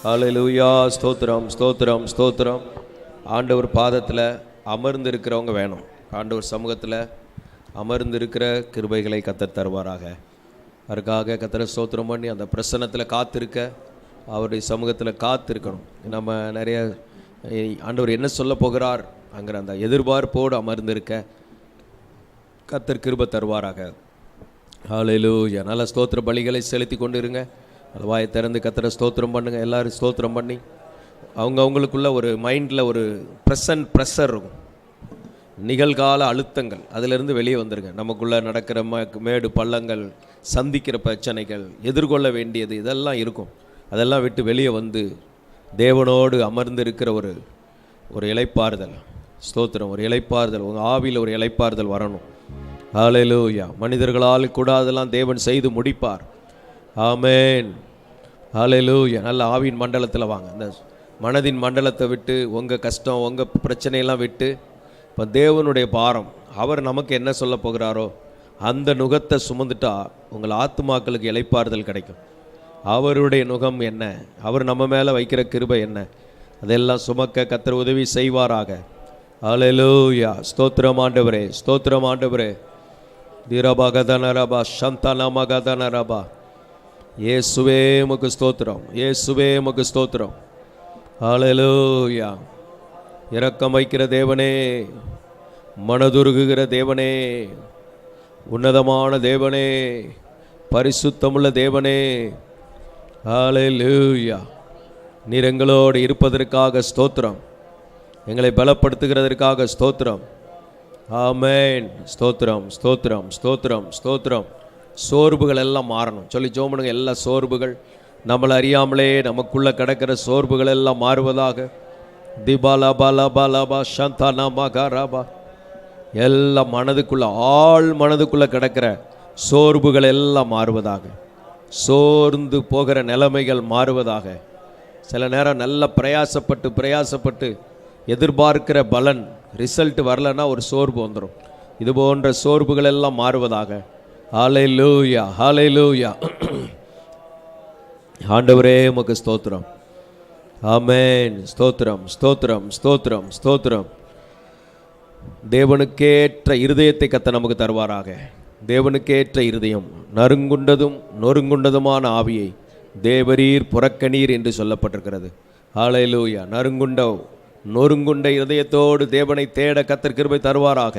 ஹல்லேலூயா. ஸ்தோத்திரம் ஸ்தோத்திரம் ஸ்தோத்திரம். ஆண்டவர் பாதத்தில் அமர்ந்து இருக்கிறவங்க வேணும். ஆண்டவர் சமூகத்தில் அமர்ந்து இருக்கிற கிருபைகளை கர்த்தர் தருவாராக. அதுக்காக கர்த்தரை ஸ்தோத்திரம் பண்ணி அந்த பிரசன்னத்தில் காத்திருக்க, அவருடைய சமூகத்தில் காத்திருக்கணும். நம்ம நிறைய ஆண்டவர் என்ன சொல்ல போகிறார் அங்கிற அந்த எதிர்பார்ப்போடு அமர்ந்திருக்க கர்த்தர் கிருபை தருவாராக. ஹல்லேலூயா. நல்ல ஸ்தோத்திர பலிகளை செலுத்தி கொண்டு இருங்க. அது வாயை திறந்து கர்த்தரை ஸ்தோத்திரம் பண்ணுங்கள். எல்லோரும் ஸ்தோத்திரம் பண்ணி அவங்களுக்குள்ள ஒரு மைண்டில் ஒரு ப்ரெஷர் இருக்கும், நிகழ்கால அழுத்தங்கள், அதிலிருந்து வெளியே வந்துடுங்க. நமக்குள்ளே நடக்கிற மேடு பள்ளங்கள், சந்திக்கிற பிரச்சனைகள், எதிர்கொள்ள வேண்டியது இதெல்லாம் இருக்கும். அதெல்லாம் விட்டு வெளியே வந்து தேவனோடு அமர்ந்து இருக்கிற ஒரு இளைப்பாறுதல். ஸ்தோத்திரம். ஒரு இளைப்பாறுதல், உங்கள் ஆவியில் ஒரு இளைப்பாறுதல் வரணும். ஹல்லேலூயா. மனிதர்களால் கூட அதெல்லாம் தேவன் செய்து முடிப்பார். ஆமென். ஹல்லேலூயா. நல்ல ஆவியின் மண்டலத்தில் வாங்க. அந்த மனதின் மண்டலத்தை விட்டு உங்கள் கஷ்டம், உங்கள் பிரச்சனையெல்லாம் விட்டு இப்போ தேவனுடைய பாரம், அவர் நமக்கு என்ன சொல்ல போகிறாரோ அந்த நுகத்தை சுமந்துட்டா உங்கள் ஆத்துமாக்களுக்கு இளைப்பாறுதல் கிடைக்கும். அவருடைய நுகம் என்ன, அவர் நம்ம மேலே வைக்கிற கிருபை என்ன, அதெல்லாம் சுமக்க கர்த்தர் உதவி செய்வாராக. ஹல்லேலூயா. ஸ்தோத்திரம் ஆண்டவரே, ஸ்தோத்திரம் ஆண்டவரே. திரபகதனரபா சந்தனமகதனரபா. இயேசுவே உமக்கு ஸ்தோத்திரம், இயேசுவே உமக்கு ஸ்தோத்திரம். ஹல்லேலூயா. இரக்கம் வைக்கிற தேவனே, மனதுருகுகிற தேவனே, உன்னதமான தேவனே, பரிசுத்தமுள்ள தேவனே. ஹல்லேலூயா. நீர் எங்களோடு இருப்பதற்காக ஸ்தோத்திரம், எங்களை பலப்படுத்துகிறதற்காக ஸ்தோத்திரம். ஆமென். ஸ்தோத்திரம் ஸ்தோத்திரம் ஸ்தோத்திரம் ஸ்தோத்திரம். சோர்வுகள் எல்லாம் மாறணும். சொல்லி ஜோமனுங்க. எல்லா சோர்வுகள் நம்மளை அறியாமலே நமக்குள்ளே கிடக்கிற சோர்வுகள் எல்லாம் மாறுவதாக. திபாலபாலபாலபா சந்தானமகரபா. எல்லாம் மனதுக்குள்ளே, ஆள் மனதுக்குள்ளே கிடக்கிற சோர்வுகள் எல்லாம் மாறுவதாக. சோர்ந்து போகிற நிலைமைகள் மாறுவதாக. சில நேரம் நல்ல பிரயாசப்பட்டு எதிர்பார்க்கிற பலன் ரிசல்ட் வரலன்னா ஒரு சோர்வு வந்துடும். இது போன்ற சோர்வுகள் எல்லாம் மாறுவதாக. ஹல்லேலூயா. ஹல்லேலூயா. ஆண்டவரே உமக்கு ஸ்தோத்திரம். ஆமென். ஸ்தோத்திரம் ஸ்தோத்திரம் ஸ்தோத்திரம் ஸ்தோத்திரம். தேவனுக்கேற்ற இருதயத்தை கர்த்தர் நமக்கு தருவாராக. தேவனுக்கேற்ற இருதயம், நறுங்குண்டதும் நொறுங்குண்டதுமான ஆவியை தேவரீர் புறக்கணீர் என்று சொல்லப்பட்டிருக்கிறது. ஹல்லேலூயா. நொறுங்குண்ட இருதயத்தோடு தேவனை தேட கர்த்தர் கிருபை தருவாராக.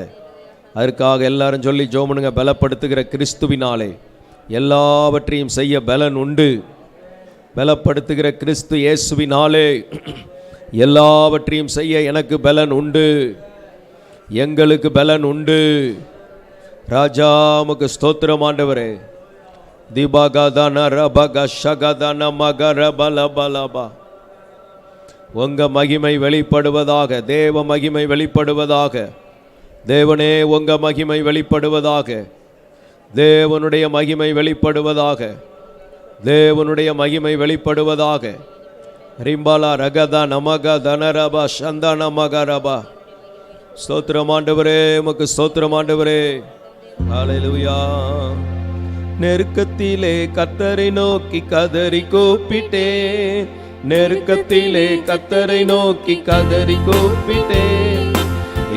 அதற்காக எல்லாரும் சொல்லி ஜோமனுங்க. பலப்படுத்துகிற கிறிஸ்துவினாலே எல்லாவற்றையும் செய்ய பலன் உண்டு. பலப்படுத்துகிற கிறிஸ்து இயேசுவினாலே எல்லாவற்றையும் செய்ய எனக்கு பலன் உண்டு, எங்களுக்கு பலன் உண்டு. ராஜா உமக்கு ஸ்தோத்திரம் ஆண்டவரே. திபகதன ரபக ஷகதன மகர பலபலபா. உங்க மகிமை வெளிப்படுவதாக, தேவ மகிமை வெளிப்படுவதாக. தேவனே உங்க மகிமை வெளிப்படுவதாக. தேவனுடைய மகிமை வெளிப்படுவதாக. தேவனுடைய மகிமை வெளிப்படுவதாக. ரிம்பாலா ரகதா நமக தனரபா சந்தன மகரபா. ஸ்தோத்திரம் ஆண்டவரே, உமக்கு ஸ்தோத்திரம் ஆண்டவரே. ஹல்லேலூயா. நெருக்கத்திலே கர்த்தரை நோக்கி கதறி கூப்பிட்டேன். நெருக்கத்திலே கர்த்தரை நோக்கி கதறி கூப்பிட்டேன்.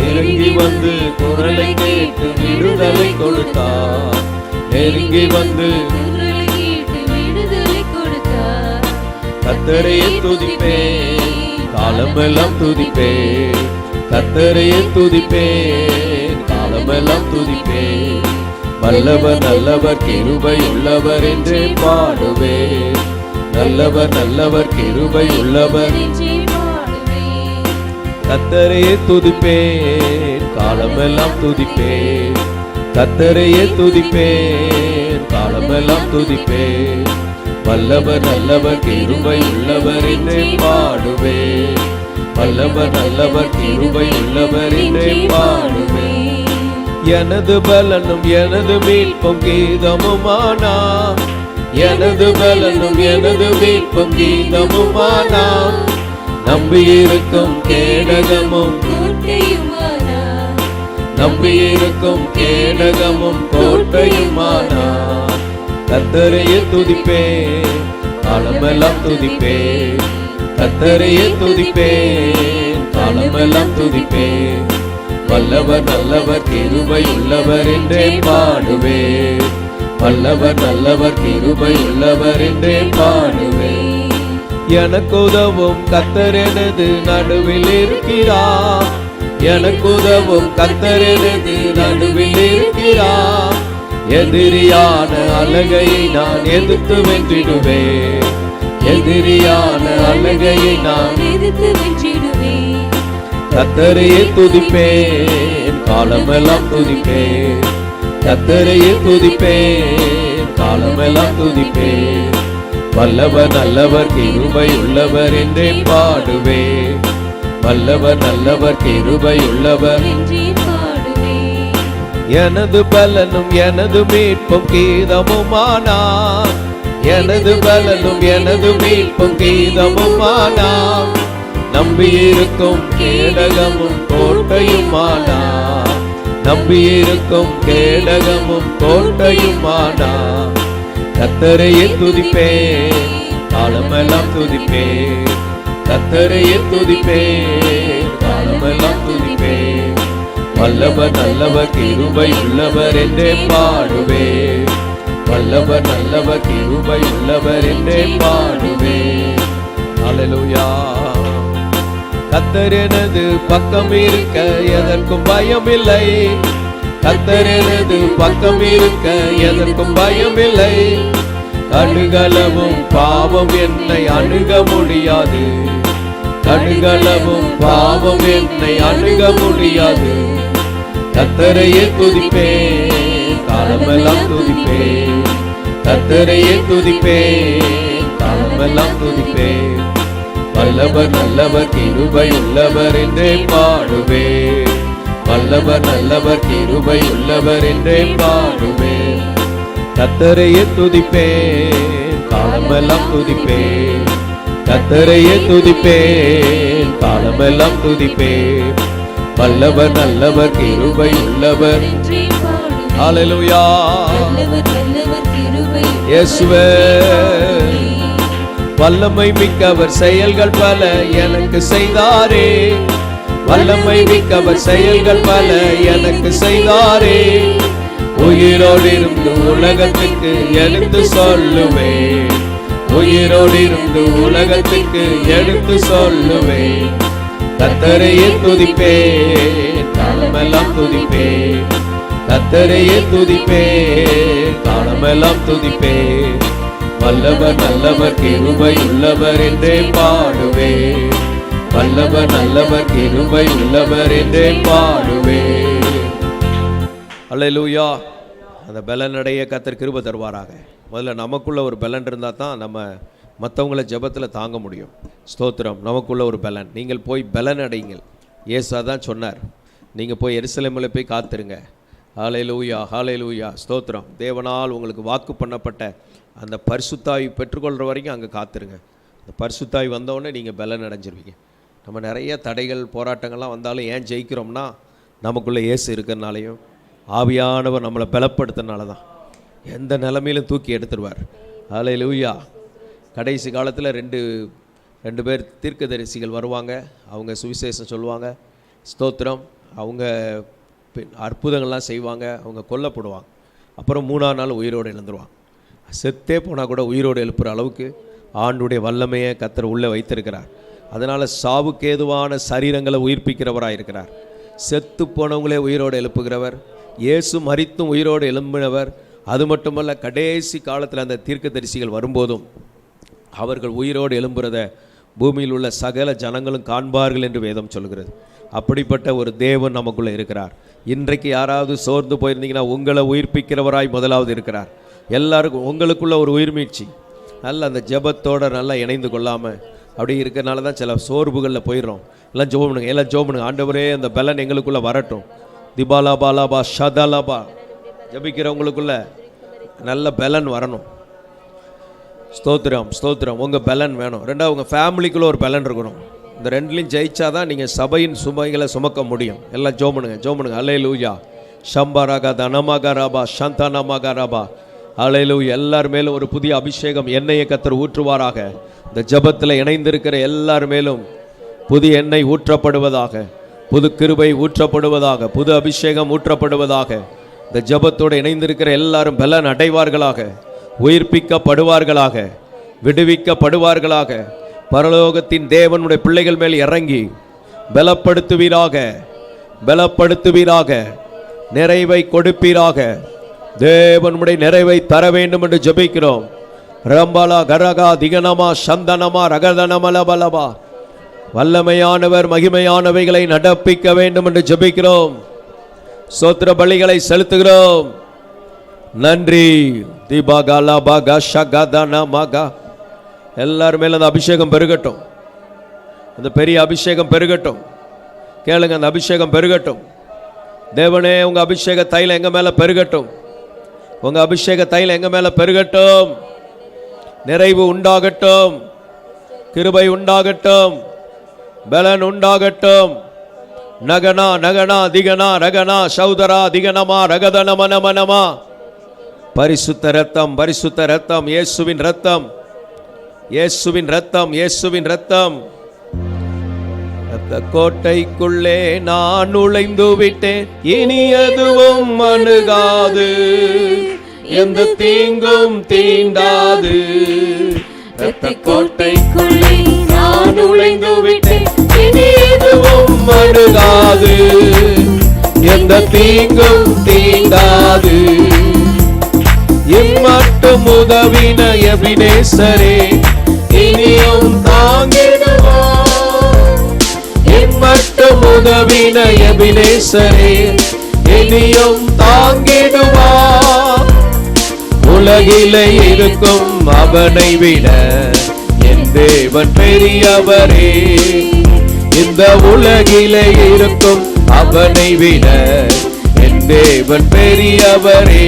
நெருங்கி வந்து குரலை கேட்டு விடுதலை கொடுத்தார். நெருங்கி வந்து கர்த்தரையே துதிப்பேன், காலமெல்லாம் துதிப்பேன். கர்த்தரையே துதிப்பேன், காலமெல்லாம் துதிப்பேன். வல்லவர் நல்லவர் கிருபை உள்ளவர் என்றே பாடுவேன். நல்லவர் நல்லவர் கிருபை உள்ளவர். கர்த்தரையே துதிப்பேன், காலமெல்லாம் துதிப்பேன். கர்த்தரையே துதிப்பேன், காலமெல்லாம் துதிப்பேன். வல்லவர் நல்லவர் கிருபை உள்ளவர் என்றே பாடுவேன். வல்லவர் நல்லவர் கிருபை உள்ளவர் என்றே பாடுவேன். எனது பலனும் எனது மீட்பும் கீதமுமானா. எனது பலனும் எனது மீட்பும் கீதமுமானா. நம்பியிருக்கும் கேடகமும் நம்பியிருக்கும் கேடகமும் கோட்டையுமானா. கர்த்தரையே துதிப்பேன், காலமெல்லாம் துதிப்பேன், கர்த்தரையே துதிப்பேன், காலமெல்லாம் துதிப்பேன். வல்லவர் நல்லவர் கிருபை உள்ளவர் என்றே பாடுவேன், வல்லவர் நல்லவர் கிருபை உள்ளவர் என்றே பாடுவேன். எனக்கு உதவும் கர்த்தர் எனது நடுவில் இருக்கிறார், எனக்கு உதவும் கர்த்தர் எனது நடுவில் இருக்கிறார். எதிரியான அலகையை நான் எதிர்த்து வென்றிடுவேன், எதிரியான அலகையை நான் எதிர்த்து வென்றிடுவேன். கர்த்தரையே துதிப்பேன், காலமெல்லாம் துதிப்பேன், கர்த்தரையே துதிப்பேன், காலமெல்லாம் துதிப்பேன். வல்லவர் நல்லவர் கிருபை உள்ளவர் என்றே பாடுவேன், வல்லவர் நல்லவர் கிருபை உள்ளவர் என்றே பாடுவேன். எனது பலனும் எனது மீட்பும் கீதமுமானார், எனது பலனும் எனது மீட்பும் கீதமுமானார். நம்பியிருக்கும் கேடகமும் கோட்டையுமானார், நம்பியிருக்கும் கேடகமும் கோட்டையுமானார். கர்த்தரையே துதிப்பேன், காலமெல்லாம் துதிப்பேன், கர்த்தரையே துதிப்பேன், காலமெல்லாம் துதிப்பேன். வல்லவர் நல்லவர் கிருபை உள்ளவர் என்றே பாடுவேன், வல்லவர் நல்லவர் கிருபை உள்ளவர் என்றே பாடுவேன். அல்லேலூயா. கர்த்தர் எனது பக்கம் இருக்க எதற்கும் பயமில்லை, கர்த்தர் எனது பக்கம் இருக்க எதற்கும் பயமில்லை. கடுகளவும் பாவம் என்னை அணுக முடியாது, கடுகளவும் பாவம் என்னை அணுக முடியாது. கர்த்தரையே துதிப்பேன், காலமெல்லாம் துதிப்பேன், கர்த்தரையே துதிப்பேன், காலமெல்லாம் துதிப்பேன். வல்லவர் நல்லவர் கிருபை உள்ளவர் என்றே பாடுவேன், வல்லவர் நல்லவர் கிருபை உள்ளவர் என்றே பாடுவேன். கர்த்தரையே துதிப்பேன், காலமெல்லாம் துதிப்பேன், கர்த்தரையே துதிப்பேன், காலமெல்லாம் துதிப்பேன். வல்லவர் நல்லவர் கிருபை உள்ளவர் என்றே பாடுவேன். ஹல்லேலூயா. இயேசுவே வல்லமை மிக்கவர் செயல்கள் பல எனக்கு செய்தாரே, வல்லமை மிக்கவர் செயல்கள் பல எனக்கு செய்தாரே. உயிரோடு இருந்து உலகத்துக்கு எடுத்து சொல்லுவேன், உயிரோடு இருந்து உலகத்துக்கு எடுத்து சொல்லுவேன். கர்த்தரையே துதிப்பேன், காலமெல்லாம் துதிப்பேன், கர்த்தரையே துதிப்பேன், காலமெல்லாம் துதிப்பேன். வல்லவர் நல்லவர் கிருபை உள்ளவர் என்றே பாடுவேன், வல்லவர் நல்லவர் கிருபை உள்ளவர் என்றே பாடுவேன். அல்லேலூயா. அந்த பலனடைய கர்த்தர் கிருபை தருவாராக. முதல்ல நமக்குள்ள ஒரு பலன் இருந்தால் தான் நம்ம மற்றவங்கள ஜெபத்தில் தாங்க முடியும். ஸ்தோத்திரம். நமக்குள்ள ஒரு பலன். நீங்கள் போய் பலன் அடையுங்கள். இயேசு தான் சொன்னார், நீங்கள் போய் எருசலேமில் போய் காத்துருங்க. ஹல்லேலூயா, ஹல்லேலூயா. ஸ்தோத்திரம். தேவனால் உங்களுக்கு வாக்கு பண்ணப்பட்ட அந்த பரிசுத்தாவி பெற்றுக்கொள்கிற வரைக்கும் அங்கே காத்துருங்க. அந்த பரிசுத்தாவி வந்தோடனே நீங்கள் பலன் அடைஞ்சிருவீங்க. நம்ம நிறைய தடைகள் போராட்டங்கள்லாம் வந்தாலும் ஏன் ஜெயிக்கிறோம்னா நமக்குள்ளே இயேசு இருக்கிறனாலையும் ஆவியானவர் நம்மளை பலப்படுத்தினால தான். எந்த நிலைமையிலும் தூக்கி எடுத்துருவார். ஹல்லேலூயா. கடைசி காலத்தில் ரெண்டு பேர் தீர்க்கதரிசிகள் வருவாங்க. அவங்க சுவிசேஷம் சொல்லுவாங்க. ஸ்தோத்திரம். அவங்க அற்புதங்கள்லாம் செய்வாங்க. அவங்க கொல்லப்படுவாங்க. அப்புறம் 3ஆம் நாள் உயிரோடு எழுந்துருவாங்க. செத்தே போனால் கூட உயிரோடு எழுப்புகிற அளவுக்கு ஆண்டுடைய வல்லமையை கர்த்தர் உள்ளே வைத்திருக்கிறார். அதனால் சாவுக்கேதுவான சரீரங்களை உயிர்ப்பிக்கிறவராக இருக்கிறார். செத்து போனவங்களே உயிரோடு எழுப்புகிறவர். இயேசு மரித்தும் உயிரோடு எழும்பினவர். அது மட்டுமல்ல, கடைசி காலத்தில் அந்த தீர்க்கதரிசிகள் வரும்போதும் அவர்கள் உயிரோடு எழும்புறத பூமியில் உள்ள சகல ஜனங்களும் காண்பார்கள் என்று வேதம் சொல்கிறது. அப்படிப்பட்ட ஒரு தேவன் நமக்குள்ளே இருக்கிறார். இன்றைக்கு யாராவது சோர்ந்து போயிருந்தீங்கன்னா உங்களை உயிர்ப்பிக்கிறவராய் முதலாவது இருக்கிறார். எல்லாருக்கும் உங்களுக்குள்ள ஒரு உயிர்மீட்சி நல்ல அந்த ஜெபத்தோடு நல்லா இணைந்து கொள்ளாமல் அப்படி இருக்கிறனால தான் சில சோர்வுகளில் போயிடுறோம். எல்லாம் ஜோம் பண்ணுங்க, எல்லாம் ஜோம் பண்ணுங்க. ஆண்டவரே அந்த பலன் எங்களுக்குள்ளே வரட்டும். திபாலா பாலாபா ஷதாலாபா ஜபிக்கிறவங்களுக்குள்ள நல்ல பலன் வரணும். ஸ்தோத்திரம், ஸ்தோத்திரம். உங்கள் பலன் வேணும். ரெண்டாவது உங்கள் ஃபேமிலிக்குள்ளே ஒரு பலன் இருக்கணும். இந்த ரெண்டுலையும் ஜெயிச்சா தான் நீங்கள் சபையின் சுமைகளை சுமக்க முடியும். எல்லாம் ஜோம் பண்ணுங்க, ஜோம் பண்ணுங்க. அல்லேலூயா. ஷம்பராகா தனமகராபா சந்தானமகராபா ஹல்லேலூயா. எல்லார் மேலும் ஒரு புதிய அபிஷேகம் எண்ணெயை கர்த்தர் ஊற்றுவாராக. இந்த ஜெபத்தில் இணைந்திருக்கிற எல்லார் மேலும் புதிய எண்ணெய் ஊற்றப்படுவதாக, புது கிருபை ஊற்றப்படுவதாக, புது அபிஷேகம் ஊற்றப்படுவதாக. இந்த ஜெபத்தோடு இணைந்திருக்கிற எல்லாரும் பலன் அடைவார்களாக, உயிர்ப்பிக்கப்படுவார்களாக, விடுவிக்கப்படுவார்களாக. பரலோகத்தின் தேவனுடைய பிள்ளைகள் மேல் இறங்கி பலப்படுத்துவீராக, பலப்படுத்துவீராக, நிறைவை கொடுப்பீராக. தேவனுடைய நிறைவை தர வேண்டும் என்று ஜெபிக்கிறோம். ரம்பலா கரகா திகனமா சந்தனமா ரகதனமலபலபா. வல்லமையானவர் மகிமையானவைகளை நடப்பிக்க வேண்டும் என்று ஜெபிக்கிறோம். ஸ்தோத்திர பலிகளை செலுத்துகிறோம். நன்றி. எல்லாரும் மேல அந்த அபிஷேகம் பெருகட்டும், அந்த பெரிய அபிஷேகம் பெருகட்டும். கேளுங்க, அந்த அபிஷேகம் பெருகட்டும். தேவனே, உங்க அபிஷேக தைலம் எங்க மேல பெருகட்டும், உங்க அபிஷேக தைலம் எங்க மேல பெருகட்டும். நிறைவு உண்டாகட்டும், கிருபை உண்டாகட்டும், பலன் உண்டாகட்டும். நகனா நகனா திகனா ரகனா சௌதரா திகனமா ரகதனமனமனமா. பரிசுத்த ரத்தம், பரிசுத்த ரத்தம், இயேசுவின் ரத்தம், இயேசுவின் ரத்தம், இயேசுவின் ரத்தம். ரத்த கோட்டைக்குள்ளே நான் நுழைந்து விட்டேன், இனி எதுவும் அணுகாது, எந்த தீங்கும் தீண்டாது. ரத்த கோட்டைக்குள்ளே நான் நுழைந்து விட்டேன், இனி எதுவும் அணுகாது, எந்த தீங்கும் தீண்டாது. இம்மட்டும் உதவின எபினேசரே, இனியும் தாங்கிடுவார். இம்மட்டும் உதவின எபினேசரே, இனியும் தாங்கிடுவார். உலகிலே இருக்கும் அவனை விட என் தேவன் பெரியவரே. இந்த உலகிலே இருக்கும் அவனை விட என் தேவன் பெரியவரே.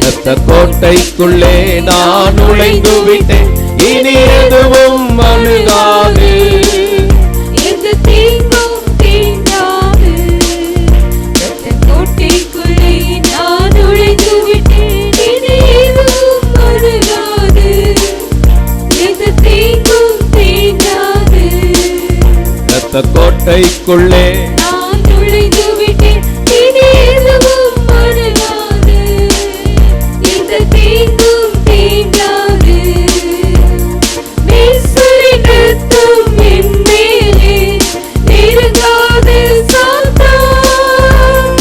ரத்த கோட்டைக்குள்ளே நான் நுழைந்து விட்டேன், இனி எதுவும் அணுகாது, எந்த தீங்கும் தீண்டாது. ரத்த கோட்டைக்குள்ளே நான் நுழைந்து விட்டேன், இனி எதுவும் அணுகாது, எந்த தீங்கும் தீண்டாது. ரத்த கோட்டைக்குள்ளே நான் நுழைந்து விட்டேன், இனி எதுவும் அணுகாது, எந்த தீங்கும் தீண்டாது. நேசரின் ரத்தம் என் மேலே நெருங்காது சாத்தான்.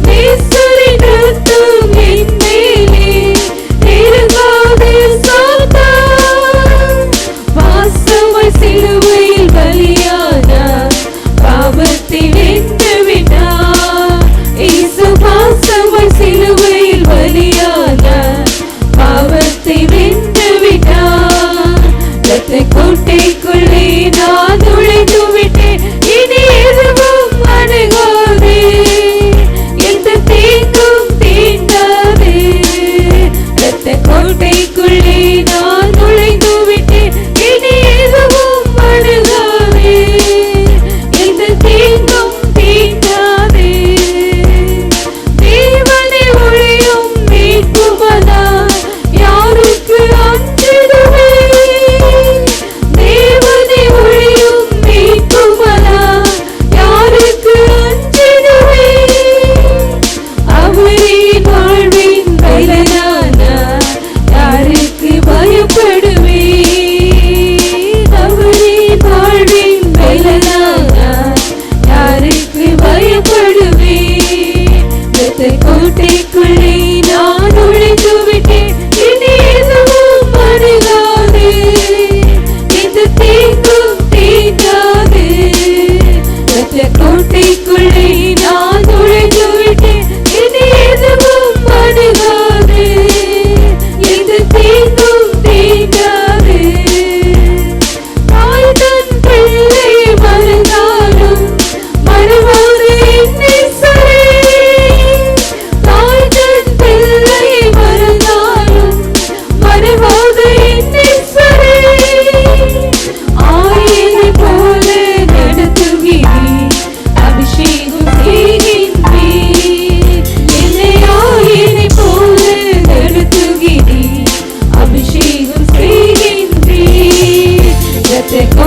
நேசரின் ரத்தம் என் மேலே நெருங்காது சாத்தான். வாசமாய் சிலுவையில் பலியானார், பாவத்தை வென்று விட்டார். இயேசு வாசமாய் சிலுவையில் பலியானார், பாவத்தை வென்று விட்டார். ரத்த கோட்டைக்குள்ளே நான் நுழைந்து விட்டேன், இனி எதுவும் அணுகாது, எந்த தீங்கும் தீண்டாது. ரத்த கோட்டைக்குள்ளே நான் நுழைந்து விட்டேன், இனி எதுவும் அணுகாது, எந்த தீங்கும் தீண்டாது. தேவனை ஒழியும் மீட்புமனார் யாருக்கு அஞ்சிடுவேன். தேவனை ஒழியும்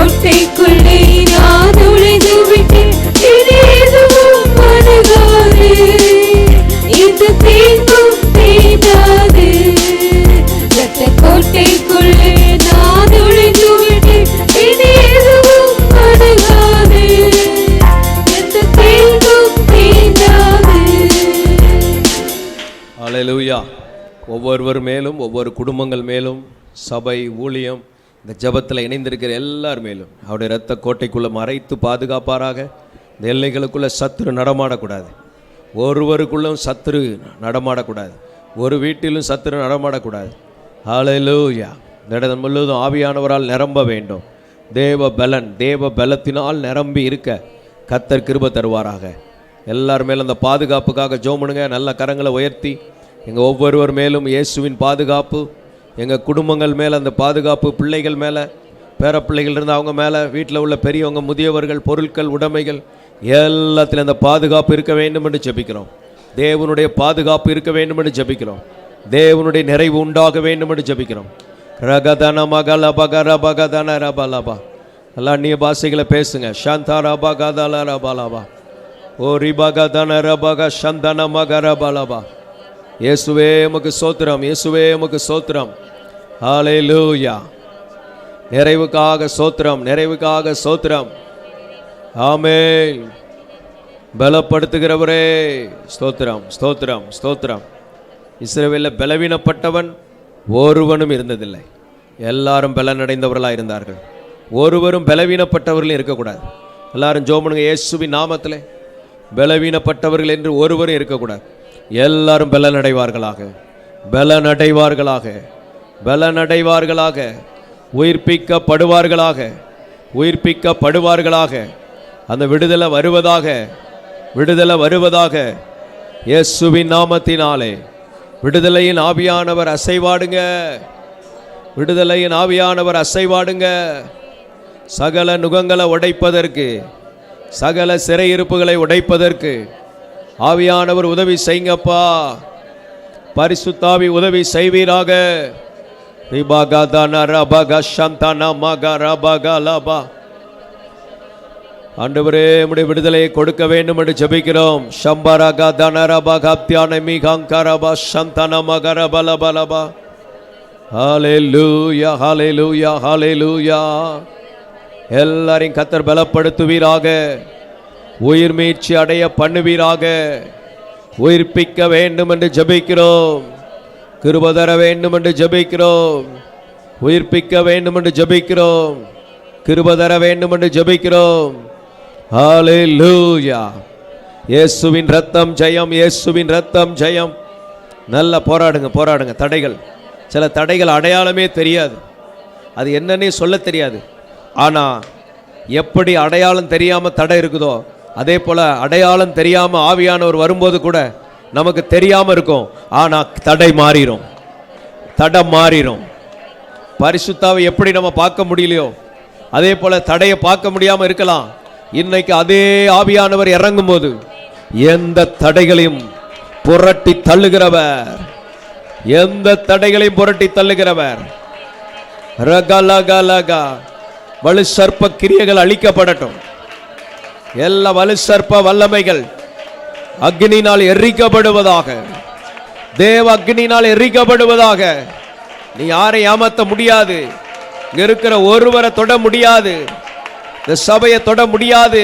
கோட்டைக்குள்ளே நான் நுழைந்து விட்டேன், இனி எதுவும் அணுகாது, இது தீங்கும் தீண்டாது. இரத்த கோட்டைக்குள்ளே நான் நுழைந்து விட்டேன், இனி எதுவும் அணுகாது, இது தீங்கும் தீண்டாது. அல்லேலூயா. ஒவ்வொருவர் மேலும், ஒவ்வொரு குடும்பங்கள் மேலும், சபை ஊழியம், இந்த ஜெபத்தில் இணைந்திருக்கிற எல்லார் மேலும் அவருடைய இரத்த கோட்டைக்குள்ளே மறைத்து பாதுகாப்பாராக. இந்த எல்லைகளுக்குள்ளே சத்துரு நடமாடக்கூடாது, ஒருவருக்குள்ளும் சத்துரு நடமாடக்கூடாது, ஒரு வீட்டிலும் சத்துரு நடமாடக்கூடாது. அல்லேலூயா. இந்த இடம் முழுவதும் ஆவியானவரால் நிரம்ப வேண்டும். தேவ பலன், தேவ பலத்தினால் நிரம்பி இருக்க கர்த்தர் கிருபை தருவாராக. எல்லார் மேலும் அந்த பாதுகாப்புக்காக ஜெபம் பண்ணுங்க. நல்ல கரங்களை உயர்த்தி எங்கள் ஒவ்வொருவர் மேலும் இயேசுவின் பாதுகாப்பு, எங்கள் குடும்பங்கள் மேலே அந்த பாதுகாப்பு, பிள்ளைகள் மேலே, பேர பிள்ளைகள் இருந்து அவங்க மேலே, வீட்டில் உள்ள பெரியவங்க, முதியவர்கள், பொருட்கள், உடைமைகள் எல்லாத்திலும் அந்த பாதுகாப்பு இருக்க வேண்டும் என்று ஜெபிக்கிறோம். தேவனுடைய பாதுகாப்பு இருக்க வேண்டும் என்று ஜெபிக்கிறோம். தேவனுடைய நிறைவு உண்டாக வேண்டும் என்று ஜெபிக்கிறோம். ரகதன மகள பகர பகதன ரபலபா. எல்லாம் அந்நிய பாஷைகளை பேசுங்க. சாந்தா ரபா கதல ரபலபா. ஓ ரிபகதன ரபக சந்தன மகர பலபா. இயேசுவே உமக்கு ஸ்தோத்திரம், இயேசுவே உமக்கு ஸ்தோத்திரம். ஹல்லேலூயா. நிறைவுக்காக ஸ்தோத்திரம், நிறைவுக்காக ஸ்தோத்திரம். ஆமென். பலப்படுத்துகிறவரே ஸ்தோத்திரம், ஸ்தோத்திரம், ஸ்தோத்திரம். இஸ்ரவேலில் பலவீனப்பட்டவன் ஒருவனும் இருந்ததில்லை, எல்லாரும் பலனடைந்தவர்களாக இருந்தார்கள். ஒருவரும் பலவீனப்பட்டவர்கள் இருக்கக்கூடாது. எல்லாரும் ஜெபம் பண்ணுங்க. இயேசுவின் நாமத்திலே பலவீனப்பட்டவர்கள் என்று ஒருவரும் இருக்கக்கூடாது. எல்லாரும் பலனடைவார்களாக, பலனடைவார்களாக, பலனடைவார்களாக, உயிர்ப்பிக்கப்படுவார்களாக, உயிர்ப்பிக்கப்படுவார்களாக. அந்த விடுதலை வருவதாக, விடுதலை வருவதாக. இயேசுவின் நாமத்தினாலே விடுதலையின் ஆவியானவர் அசைவாடுங்க, விடுதலையின் ஆவியானவர் அசைவாடுங்க. சகல நுகங்களை உடைப்பதற்கு, சகல சிறையிருப்புகளை உடைப்பதற்கு ஆவியானவர் உதவி செய்யுங்கப்பா. பரிசுத்தாவி உதவி செய்வீராக. ஆண்டவரே உம்முடைய விடுதலையை கொடுக்க வேண்டும் என்று ஜெபிக்கிறோம். ஷம்பரகா தனரபகப்தியான மிகங்கரபா சந்தன மகரபலபலபா. ஹல்லேலூயா, ஹல்லேலூயா, ஹல்லேலூயா. எல்லாரையும் கர்த்தர் பலப்படுத்துவீராக, உயிர் மீட்சி அடைய பண்ணுவீராக. உயிர்ப்பிக்க வேண்டும் என்று ஜெபிக்கிறோம். கிருபை தர வேண்டும் என்று ஜெபிக்கிறோம். உயிர்ப்பிக்க வேண்டும் என்று ஜெபிக்கிறோம். கிருபை தர வேண்டும் என்று ஜெபிக்கிறோம். ஹல்லேலூயா. இயேசுவின் ரத்தம் ஜெயம், இயேசுவின் ரத்தம் ஜெயம். நல்லா போராடுங்க, போராடுங்க. தடைகள், சில தடைகள் அடையாளமே தெரியாது, அது என்னன்னே சொல்ல தெரியாது. ஆனால் எப்படி அடையாளம் தெரியாமல் தடை இருக்குதோ அதே போல் அடையாளம் தெரியாமல் ஆவியானவர் வரும்போது கூட நமக்கு தெரியாமல் இருக்கும். ஆனால் தடை மாறிடும், தடை மாறிடும். பரிசுத்தாவை எப்படி நம்ம பார்க்க முடியலையோ அதே போல் தடையை பார்க்க முடியாமல் இருக்கலாம். இன்னைக்கு அதே ஆவியானவர் இறங்கும் போது எந்த தடைகளையும் புரட்டி தள்ளுகிறவர், எந்த தடைகளையும் புரட்டி தள்ளுகிறவர். ரகலகலகா. வலு சர்ப்ப கிரியைகள் அழிக்கப்படட்டும். எல்லா வலு சர்ப்ப வல்லமைகள் அக்னியினால் எரிக்கப்படுவதாக, தேவ அக்னியினால் எரிக்கப்படுவதாக. நீ யாரை ஏமாற்ற முடியாது, இங்க இருக்கிற ஒருவரை தொட முடியாது, இந்த சபையை தொட முடியாது,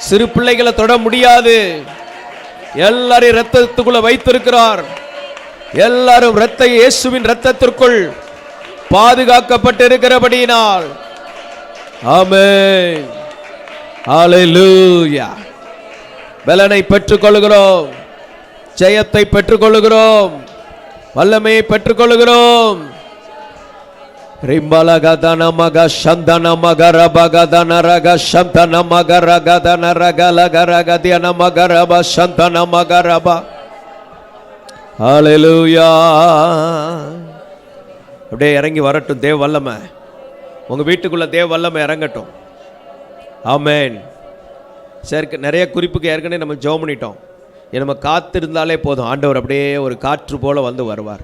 சிறு பிள்ளைகளை தொட முடியாது. எல்லாரையும் இரத்தத்துக்குள்ள வைத்திருக்கிறார். எல்லாரும் இரத்த இயேசுவின் இரத்தத்திற்குள் பாதுகாக்கப்பட்டிருக்கிறபடியினால். ஆமென். ஹல்லேலூயா. பலனை பெற்றுக்கொள்கிறோம், ஜெயத்தை பெற்றுக்கொள்கிறோம், வல்லமையை பெற்றுக்கொள்கிறோம். ரிம்பலகதன மக சந்தன மகரபகதன ரக சந்தன மகரகதன ரகலகரகதியன மகரப சந்தன மகரப. ஹல்லேலூயா. அப்படியே இறங்கி வரட்டும் தேவ வல்லமை, உங்க வீட்டுக்குள்ள தேவ வல்லமை இறங்கட்டும். ஆமென். சரி, நிறைய குறிப்புக்கு ஏற்கனவே நம்ம ஜெபம் பண்ணிட்டோம். நம்ம காத்திருந்தாலே போதும், ஆண்டவர் அப்படியே ஒரு காற்று போல வந்து வருவார்.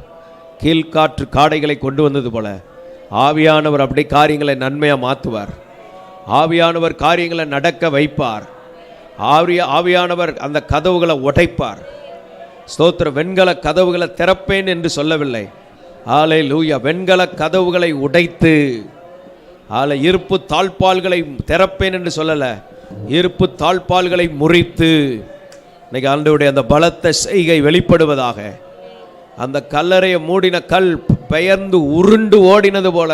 கீழ்காற்று காடைகளை கொண்டு வந்தது போல ஆவியானவர் அப்படியே காரியங்களை நன்மையாக மாற்றுவார். ஆவியானவர் காரியங்களை நடக்க வைப்பார். ஆவியானவர் அந்த கதவுகளை உடைப்பார். ஸ்தோத்திரம். வெண்கல கதவுகளை திறப்பேன் என்று சொல்லவில்லை. ஹல்லேலூயா. வெண்கல கதவுகளை உடைத்து இருப்பு தாழ்பால்களை திறப்பேன் என்று சொல்லலை, இருப்பு தாழ்பால்களை முறித்து இன்னைக்கு ஆண்டவருடைய அந்த பலத்த செய்கை வெளிப்படுவதாக. அந்த கல்லறையை மூடின கல் பெயர்ந்து உருண்டு ஓடினது போல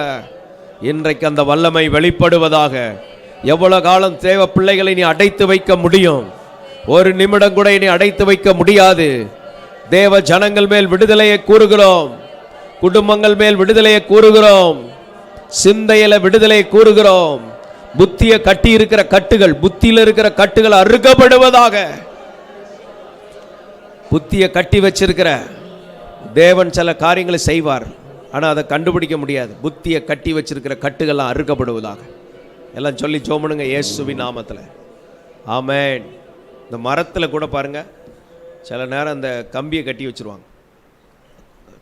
இன்றைக்கு அந்த வல்லமை வெளிப்படுவதாக. எவ்வளவு காலம் தேவ பிள்ளைகளை நீ அடைத்து வைக்க முடியும்? ஒரு நிமிடம் கூட நீ அடைத்து வைக்க முடியாது. தேவ ஜனங்கள் மேல் விடுதலையை கூறுகிறோம், குடும்பங்கள் மேல் விடுதலையை கூறுகிறோம், சிந்தையில விடுதலையை கூறுகிறோம். புத்தியை கட்டி இருக்கிற கட்டுகள், புத்தியில் இருக்கிற கட்டுகள் அறுக்கப்படுவதாக. புத்தியை கட்டி வச்சிருக்கிற தேவன் சில காரியங்களை செய்வார், ஆனால் அதை கண்டுபிடிக்க முடியாது. புத்தியை கட்டி வச்சிருக்கிற கட்டுகள்லாம் அறுக்கப்படுவதாக. எல்லாம் சொல்லி ஜோமனுங்க இயேசுவின் நாமத்தில். ஆமென். இந்த மரத்தில் கூட பாருங்க, சில நேரம் அந்த கம்பியை கட்டி வச்சுருவாங்க,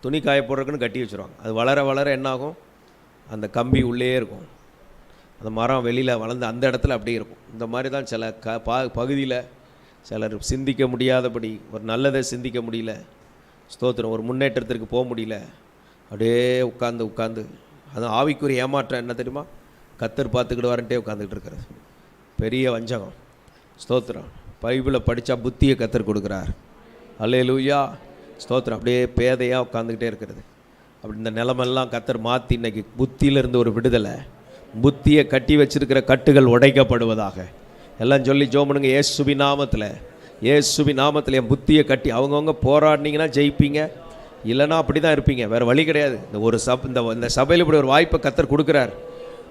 துணி காய போடுறதுக்குன்னு கட்டி வச்சுருவாங்க. அது வளர வளர என்னாகும், அந்த கம்பி உள்ளே இருக்கும், அந்த மரம் வெளியில் வளர்ந்து அந்த இடத்துல அப்படியே இருக்கும். இந்த மாதிரி தான் சில பகுதியில் சிலர் சிந்திக்க முடியாதபடி, ஒரு நல்லதை சிந்திக்க முடியல, ஸ்தோத்திரம், ஒரு முன்னேற்றத்திற்கு போக முடியல, அப்படியே உட்காந்து அது ஆவிக்குரிய ஏமாற்றம். என்ன தெரியுமா? கத்தர் பார்த்துக்கிட்டு வரன்ட்டே உட்காந்துக்கிட்டு இருக்கிறது பெரிய வஞ்சகம். ஸ்தோத்திரம். பைபிளை படித்தா புத்தியை கத்தர் கொடுக்குறார். அல்லேலூயா. ஸ்தோத்திரம். அப்படியே பேதையாக உட்காந்துக்கிட்டே இருக்கிறது. அப்படி இந்த நிலமெல்லாம் கத்தர் மாற்றி இன்னைக்கு புத்தியிலிருந்து ஒரு விடுதலை, புத்தியை கட்டி வச்சிருக்கிற கட்டுகள் உடைக்கப்படுவதாக. எல்லாம் சொல்லி ஜோமனுங்க இயேசுவின் நாமத்தில். இயேசுவின் நாமத்தில் என் புத்தியை கட்டி. அவங்கவுங்க போராடினீங்கன்னா ஜெயிப்பீங்க, இல்லைன்னா அப்படி தான் இருப்பீங்க, வேறு வழி கிடையாது. இந்த ஒரு இந்த சபையில் இப்படி ஒரு வாய்ப்பை கத்தர் கொடுக்குறார்.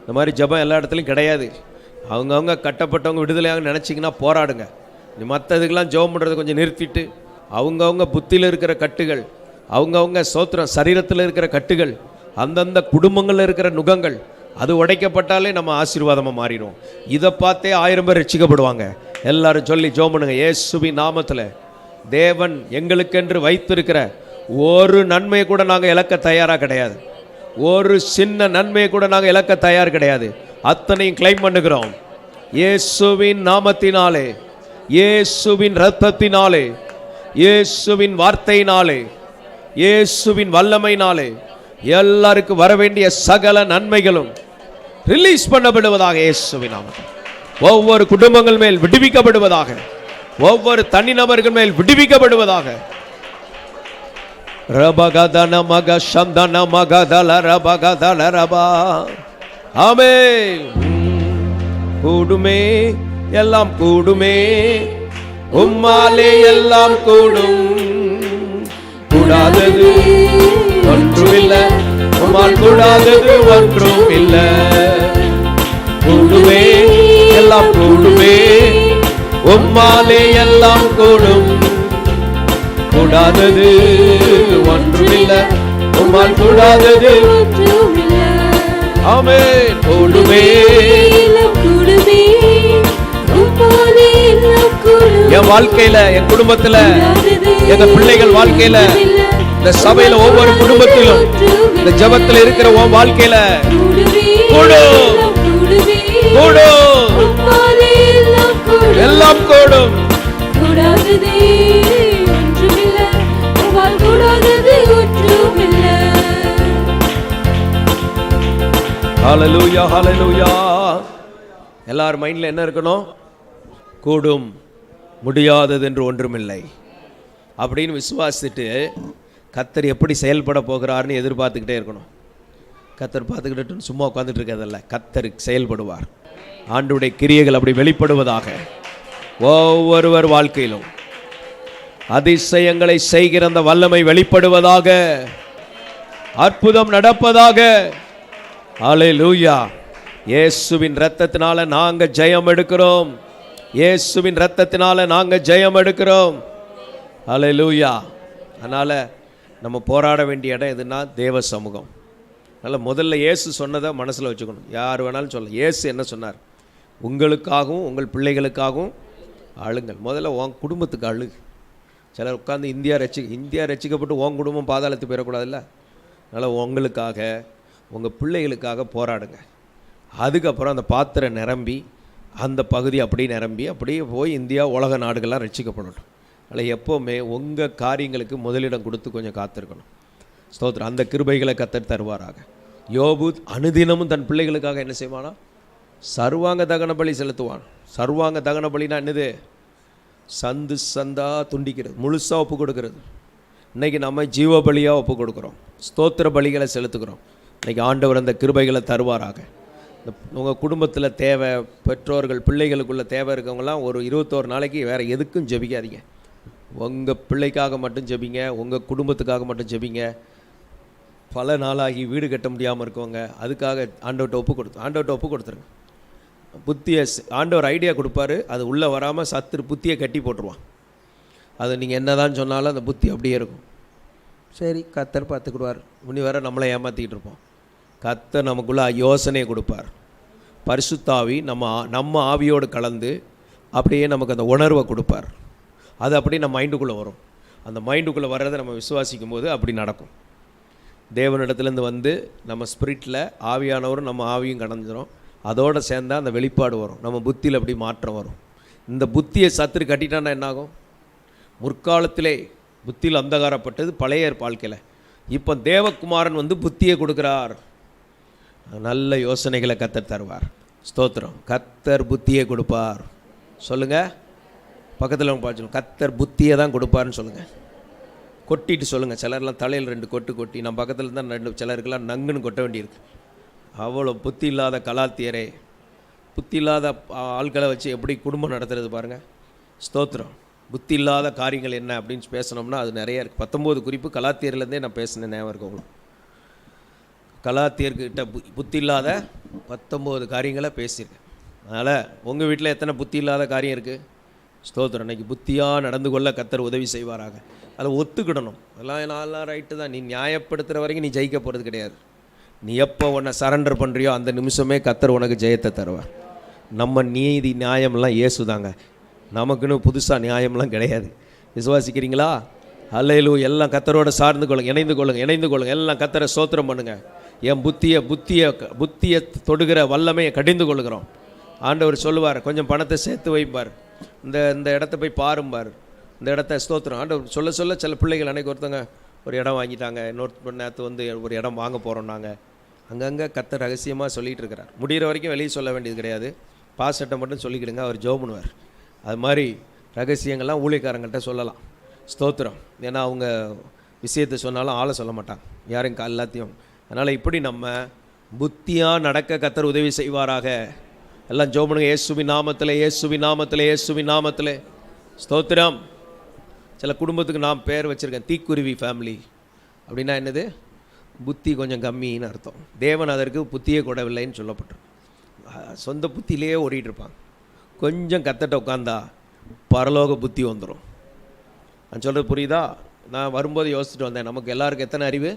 இந்த மாதிரி ஜெபம் எல்லா இடத்துலையும் கிடையாது. அவங்கவுங்க கட்டப்பட்டவங்க விடுதலையாக நினச்சிங்கன்னா போராடுங்க. நீ மற்றதுக்கெல்லாம் ஜெபம் பண்ணுறதை கொஞ்சம் நிறுத்திட்டு, அவங்கவுங்க புத்தியில் இருக்கிற கட்டுகள், அவங்கவுங்க ஸ்தோத்திரம் சரீரத்தில் இருக்கிற கட்டுகள், அந்தந்த குடும்பங்களில் இருக்கிற நுகங்கள், அது உடைக்கப்பட்டாலே நம்ம ஆசீர்வாதமாக மாறிடும். இதை பார்த்தே 1000 பேர் ரட்சிக்கப்படுவாங்க. எல்லாரும் சொல்லி ஜெபம் பண்ணுங்க இயேசுவின் நாமத்தில். தேவன் எங்களுக்கென்று வைத்திருக்கிற ஒரு நன்மையை கூட நாங்கள் இழக்க தயாராக கிடையாது. ஒரு சின்ன நன்மையை கூட நாங்கள் இழக்க தயார் கிடையாது. அத்தனையும் கிளைம் பண்ணுகிறோம் இயேசுவின் நாமத்தினாலே, இயேசுவின் இரத்தத்தினாலே, இயேசுவின் வார்த்தையினாலே, இயேசுவின் வல்லமையினாலே எல்லாருக்கும் வர வேண்டிய சகல நன்மைகளும் ரிலீஸ் பண்ணப்படுவதாக. இயேசுவின் நாமத்தில் ஒவ்வொரு குடும்பங்கள் மேல் விடுவிக்கப்படுவதாக, ஒவ்வொரு தனிநபர்கள் மேல் விடுவிக்கப்படுவதாக. ரபகதன மக சந்தன மகதல ரபகதல ரபா. ஆமென். கூடுமே, எல்லாம் கூடுமே, உம்மாலே எல்லாம் கூடும், கூடாதது ஒன்றுமில்லை, உம்மால் கூடாதது ஒன்றும் இல்லை. கூடுமே, எல்லாம் கூடுமே, உம்மாலே எல்லாம் கூடும், கூடாதது ஒன்றுமில்லை, உம்மால் கூடாதது ஒன்றுமில்லை. ஆமென். கூடுமே, என் வாழ்க்கையில, என் குடும்பத்துல, எங்க பிள்ளைகள் வாழ்க்கையில, இந்த சபையில ஒவ்வொரு குடும்பத்திலும் இந்த ஜெபத்துல இருக்கிற உன் வாழ்க்கையில கூடும், கூடும், எல்லாம் கூடும். ஹல்லேலூயா, ஹல்லேலூயா. எல்லார் மைண்ட்ல என்ன இருக்கணும்? கூடும், முடியாதது என்று ஒன்றுமில்லை அப்படின்னு விசுவாசிட்டு கத்தர் எப்படி செயல்பட போகிறார்னு எதிர்பார்த்துக்கிட்டே இருக்கணும். கத்தர் பார்த்துக்கிட்டு சும்மா உட்காந்துட்டு இருக்கிறதில்ல, கத்தர் செயல்படுவார். ஆண்டவருடைய கிரியைகள் அப்படி வெளிப்படுவதாக. ஒவ்வொருவர் வாழ்க்கையிலும் அதிசயங்களை செய்கிற அந்த வல்லமை வெளிப்படுவதாக, அற்புதம் நடப்பதாக. ஹல்லேலூயா. இயேசுவின் இரத்தத்தினால நாங்க ஜெயம் எடுக்கிறோம், இயேசுவின் இரத்தத்தினால நாங்க ஜெயம் எடுக்கிறோம். ஹல்லேலூயா. அதனால நம்ம போராட வேண்டிய இடம் எதுனா தேவ சமூகம். அதனால் முதல்ல இயேசு சொன்னதை மனசில் வச்சுக்கணும். யார் வேணாலும் சொல்ல. இயேசு என்ன சொன்னார்? உங்களுக்காகவும் உங்கள் பிள்ளைகளுக்காகவும் அழுங்கள். முதல்ல உன் குடும்பத்துக்கு அழு. சிலர் உட்காந்து இந்தியா ரசிக்கப்பட்டு உன் குடும்பம் பாதாளத்துக்கு போயிடக்கூடாதுல்ல. அதனால் உங்களுக்காக உங்கள் பிள்ளைகளுக்காக போராடுங்க. அதுக்கப்புறம் அந்த பாத்திரம் நிரம்பி அந்த பகுதி அப்படியே நிரம்பி அப்படியே போய் இந்தியா உலக நாடுகள்லாம் ரட்சிக்கப்படட்டும். அதில் எப்போவுமே உங்கள் காரியங்களுக்கு முதலிடம் கொடுத்து கொஞ்சம் காத்திருக்கணும். ஸ்தோத்திரம். அந்த கிருபைகளை கர்த்தர் தருவாராக. யோபு அனுதினமும் தன் பிள்ளைகளுக்காக என்ன செய்வானா? சர்வாங்க தகன பலி செலுத்துவான். சர்வாங்க தகன பலினா என்னது? சந்து சந்தா துண்டிக்கிறது, முழுசாக ஒப்பு கொடுக்கறது. இன்றைக்கி நம்ம ஜீவ பலியாக ஒப்பு கொடுக்குறோம், ஸ்தோத்திர பலிகளை செலுத்துக்கிறோம். இன்றைக்கி ஆண்டவர் அந்த கிருபைகளை தருவாராக. உங்கள் குடும்பத்தில் தேவை, பெற்றோர்கள் பிள்ளைகளுக்குள்ள தேவை இருக்கவங்களாம் ஒரு 21 நாளைக்கு வேறு எதுக்கும் ஜெபிக்காதீங்க. உங்கள் பிள்ளைக்காக மட்டும் ஜெபிங்க, உங்கள் குடும்பத்துக்காக மட்டும் ஜெபிங்க. பல நாளாகி வீடு கட்ட முடியாமல் இருக்கவங்க அதுக்காக ஆண்டவர்கிட்ட ஒப்பு கொடுத்துருங்க. புத்தியை ஆண்டவர் ஐடியா கொடுப்பாரு, அது உள்ளே வராமல் சத்துரு புத்தியை கட்டி போட்டுருவான். அது நீங்கள் என்ன தான் சொன்னாலும் அந்த புத்தி அப்படியே இருக்கும். சரி, கர்த்தர் பார்த்துக்கிடுவார். முன்னி வர நம்மளை ஏமாற்றிக்கிட்டு இருப்போம். கர்த்தர் நமக்குள்ளே யோசனையை கொடுப்பார். பரிசுத்தாவி நம்ம ஆவியோடு கலந்து அப்படியே நமக்கு அந்த உணர்வை கொடுப்பார். அது அப்படியே நம்ம மைண்டுக்குள்ளே வரும். அந்த மைண்டுக்குள்ளே வர்றதை நம்ம விசுவாசிக்கும் போது அப்படி நடக்கும். தேவனிடத்துலேருந்து வந்து நம்ம ஸ்பிரிட்டில் ஆவியானவரும் நம்ம ஆவியும் கடந்துடும். அதோடு சேர்ந்தால் அந்த வெளிப்பாடு வரும். நம்ம புத்தியில் அப்படி மாற்றம் வரும். இந்த புத்தியை சத்துரு கட்டிட்டான்னா என்னாகும்? முற்காலத்திலே புத்தியில் அந்தகாரப்பட்டது பழைய வாழ்க்கையில். இப்போ தேவகுமாரன் வந்து புத்தியை கொடுக்குறார். நல்ல யோசனைகளை கர்த்தர் தருவார். ஸ்தோத்திரம். கர்த்தர் புத்தியை கொடுப்பார். சொல்லுங்கள், பக்கத்தில் பார்த்து கர்த்தர் புத்தியை தான் கொடுப்பார்னு சொல்லுங்கள். கொட்டிட்டு சொல்லுங்கள். சிலர்லாம் தலையில் 2 கொட்டி நம்ம பக்கத்தில் தான் 2 சிலருக்கெல்லாம் நங்குன்னு கொட்ட வேண்டியிருக்கு. அவ்வளோ புத்தி இல்லாத கலாத்தியரே, புத்தி இல்லாத ஆட்களை வச்சு எப்படி குடும்பம் நடத்துறது பாருங்கள். ஸ்தோத்திரம். புத்தி இல்லாத காரியங்கள் என்ன அப்படின்னு பேசணும்னா அது நிறையா இருக்குது. 19 குறிப்பு கலாத்தியர்லேருந்தே நான் பேசினேன், ஞாபகம் இருக்கு உங்களுக்கு. கலாத்தியர்கிட்ட புத்தி இல்லாத 19 காரியங்களை பேசியிருக்கேன். அதனால் உங்கள் வீட்டில் எத்தனை புத்தி இல்லாத காரியம் இருக்குது? ஸ்தோத்திரம். இன்றைக்கி புத்தியாக நடந்து கொள்ள கர்த்தர் உதவி செய்வாராக. அதை ஒத்துக்கிடணும். அதெல்லாம் நான்லாம் ரைட்டு தான். நீ நியாயப்படுத்துகிற வரைக்கும் நீ ஜெயிக்க போகிறது கிடையாது. நீ எப்போ உன்னை சரண்டர் பண்ணுறியோ அந்த நிமிஷமே கர்த்தர் உனக்கு ஜெயத்தை தருவார். நம்ம நீதி நியாயம்லாம் இயேசுதாங்க. நமக்குன்னு புதுசாக நியாயம்லாம் கிடையாது. விசுவாசிக்கிறீங்களா? அல்லேலூயா. எல்லாம் கர்த்தரோட சார்ந்து கொள்ளுங்க, இணைந்து கொள்ளுங்க. எல்லாம் கர்த்தரை ஸ்தோத்திரம் பண்ணுங்கள். என் புத்தியை தொடுகிற வல்லமையை கடிந்து கொள்ளுகிறோம். ஆண்டவர் சொல்லுவார், கொஞ்சம் பணத்தை சேர்த்து வைப்பார், இந்த இடத்த போய் பாரும்பார், இந்த இடத்த ஸ்தோத்திரம். ஆண்டவர் சொல்ல சில பிள்ளைகள் அன்றைக்கி ஒருத்தங்க ஒரு இடம் வாங்கிட்டாங்க, இன்னொரு நேரத்து வந்து ஒரு இடம் வாங்க போகிறோம் நாங்கள். அங்கங்கே கர்த்தர் ரகசியமாக சொல்லிகிட்டு இருக்கிறார். முடிகிற வரைக்கும் வெளியே சொல்ல வேண்டியது கிடையாது. பாஸ்டர்ட்ட மட்டும் சொல்லிக்கிடுங்க, அவர் ஜெபம் பண்ணுவார். அது மாதிரி ரகசியங்கள்லாம் ஊழியக்காரங்கள்ட்ட சொல்லலாம். ஸ்தோத்திரம். ஏன்னா அவங்க விஷயத்தை சொன்னாலும் ஆளை சொல்ல மாட்டாங்க, யாரையும் எல்லாத்தையும். அதனால் இப்படி நம்ம புத்தியாக நடக்க கர்த்தர் உதவி செய்வாராக. எல்லாம் ஜெபம் பண்ணுங்க. இயேசுவின் நாமத்திலே ஸ்தோத்திரம். சில குடும்பத்துக்கு நான் பேர் வச்சுருக்கேன், தீக்குருவி ஃபேமிலி. அப்படின்னா என்னது? புத்தி கொஞ்சம் கம்மின்னு அர்த்தம். தேவன் அதற்கு புத்தியே கொடவில்லைன்னு சொல்லப்பட்டிருக்கு. சொந்த புத்தியிலேயே ஓடிட்டு இருப்பாங்க. கொஞ்சம் கர்த்தர்ட்ட உட்காந்தா பரலோக புத்தி வந்துடும். நான் சொல்கிறது புரியுதா? நான் வரும்போது யோசிச்சுட்டு வந்தேன், நமக்கு எல்லாருக்கும் எத்தனை அறிவு?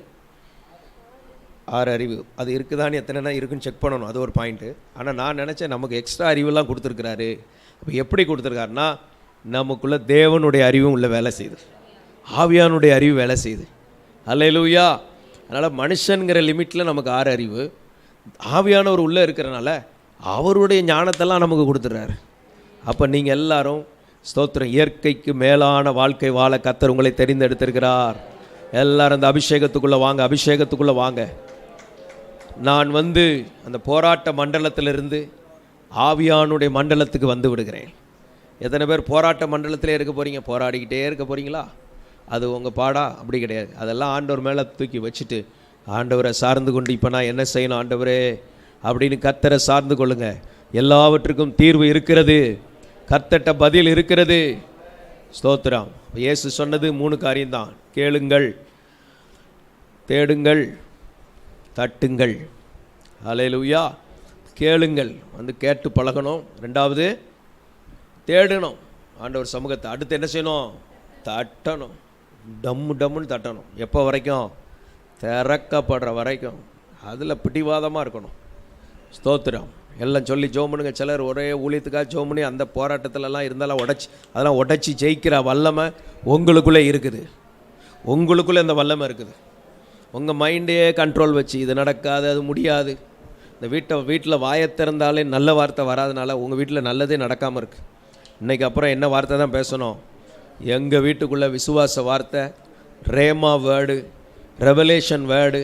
6 அறிவு. அது இருக்குதான்னு எத்தனைனா இருக்குன்னு செக் பண்ணணும், அது ஒரு பாயிண்ட்டு. ஆனால் நான் நினச்சேன் நமக்கு எக்ஸ்ட்ரா அறிவெல்லாம் கொடுத்துருக்குறாரு. அப்போ எப்படி கொடுத்துருக்காருன்னா, நமக்குள்ளே தேவனுடைய அறிவும் உள்ள வேலை செய்யுது, ஆவியானுடைய அறிவு வேலை செய்யுது. அல்லேலூயா. அதனால் மனுஷனுங்கிற லிமிட்டில் நமக்கு 6 அறிவு, ஆவியானவர் உள்ளே இருக்கிறனால அவருடைய ஞானத்தெல்லாம் நமக்கு கொடுத்துட்றாரு. அப்போ நீங்கள் எல்லாரும் ஸ்தோத்திரம், இயற்கைக்கு மேலான வாழ்க்கை வாழ கர்த்தர் உங்களை தெரிந்தெடுத்திருக்கிறார். எல்லாரும் அந்த அபிஷேகத்துக்குள்ளே வாங்க. நான் வந்து அந்த போராட்ட மண்டலத்திலிருந்து ஆவியானுடைய மண்டலத்துக்கு வந்து விடுகிறேன். எத்தனை பேர் போராட்ட மண்டலத்திலே இருக்க போகிறீங்க? போராடிக்கிட்டே இருக்க போகிறீங்களா? அது உங்கள் பாடா? அப்படி கிடையாது. அதெல்லாம் ஆண்டவர் மேலே தூக்கி வச்சுட்டு ஆண்டவரை சார்ந்து கொண்டு இப்போ நான் என்ன செய்யணும் ஆண்டவரே அப்படின்னு கர்த்தரை சார்ந்து கொள்ளுங்க. எல்லாவற்றுக்கும் தீர்வு இருக்கிறது, கர்த்தர்ட்ட பதில் இருக்கிறது. ஸ்தோத்திரம். இயேசு சொன்னது 3 காரியம்தான். கேளுங்கள், தேடுங்கள், தட்டுங்கள். அல்லேலூயா. கேளுங்கள், வந்து கேட்டு பழகணும். 2வது தேடணும் ஆண்டவர் சமூகத்தை. அடுத்து என்ன செய்யணும்? தட்டணும், டம்முன்னு தட்டணும். எப்போ வரைக்கும்? திறக்கப்படுற வரைக்கும். அதில் பிடிவாதமாக இருக்கணும். ஸ்தோத்திரம். எல்லாம் சொல்லி ஜெபம் பண்ணுங்க. சிலர் ஒரே ஊழியத்துக்காக ஜெபம் பண்ணி அந்த போராட்டத்திலலாம் இருந்தாலும் அதெல்லாம் உடச்சி ஜெயிக்கிற வல்லமை உங்களுக்குள்ளே இருக்குது. உங்களுக்குள்ளே இந்த வல்லமை இருக்குது. உங்கள் மைண்டே கண்ட்ரோல் வச்சு இது நடக்காது, அது முடியாது, இந்த வீட்டில் வாயை திறந்தாலே நல்ல வார்த்தை வராதனால உங்கள் வீட்டில் நல்லதே நடக்காமல் இருக்குது. இன்றைக்கி அப்புறம் என்ன வார்த்தை தான் பேசணும்? எங்கள் வீட்டுக்குள்ளே விசுவாச வார்த்தை, rhema word, revelation word,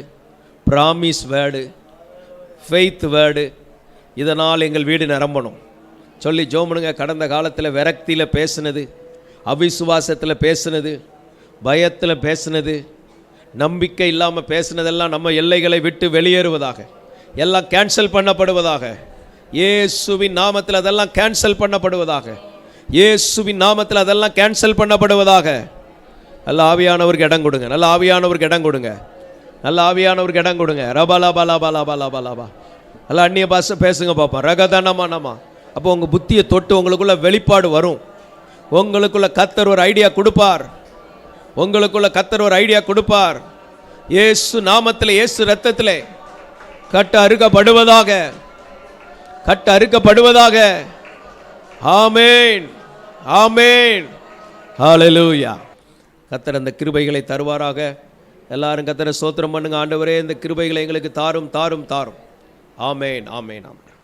promise word, faith word, இதனால் எங்கள் வீடு நிரம்பணும் சொல்லி ஜோமனுங்க. கடந்த காலத்தில் விரக்தியில் பேசுனது, அவிசுவாசத்தில் பேசுனது, பயத்தில் பேசுனது, நம்பிக்கை இல்லாமல் பேசுனதெல்லாம் நம்ம எல்லைகளை விட்டு வெளியேறுவதாக, எல்லாம் கேன்சல் பண்ணப்படுவதாக. இயேசுவின் நாமத்தில் அதெல்லாம் கேன்சல் பண்ணப்படுவதாக. இயேசுவின் நாமத்தில் அதெல்லாம் கேன்சல் பண்ணப்படுவதாக. நல்ல ஆவியானவருக்கு இடம் கொடுங்க, நல்ல ஆவியானவருக்கு இடம் கொடுங்க, நல்ல ஆவியானவருக்கு இடம் கொடுங்க. ரபாலா பாலா பாலா பாலா பாலா பா நல்ல அந்நிய பாஷை பேசுங்க பாப்பா. ரகதனமா நம்ம அப்போ உங்கள் புத்தியை தொட்டு உங்களுக்குள்ள வெளிப்பாடு வரும். உங்களுக்குள்ள கர்த்தர் ஒரு ஐடியா கொடுப்பார். உங்களுக்குள்ள கர்த்தர் ஒரு ஐடியா கொடுப்பார். இயேசு நாமத்தில், இயேசு இரத்தத்திலே கட்டு அறுக்கப்படுவதாக, கட்டு அறுக்கப்படுவதாக. ஆமேன், ஆமேன், ஹல்லேலூயா. கர்த்தர் அந்த கிருபைகளை தருவாராக. எல்லாரும் கர்த்தரை ஸ்தோத்திரம் பண்ணுங்க. ஆண்டவரே, இந்த கிருபைகளை எங்களுக்கு தாரும் தாரும் தாரும். ஆமேன், ஆமேன், ஆமேன்.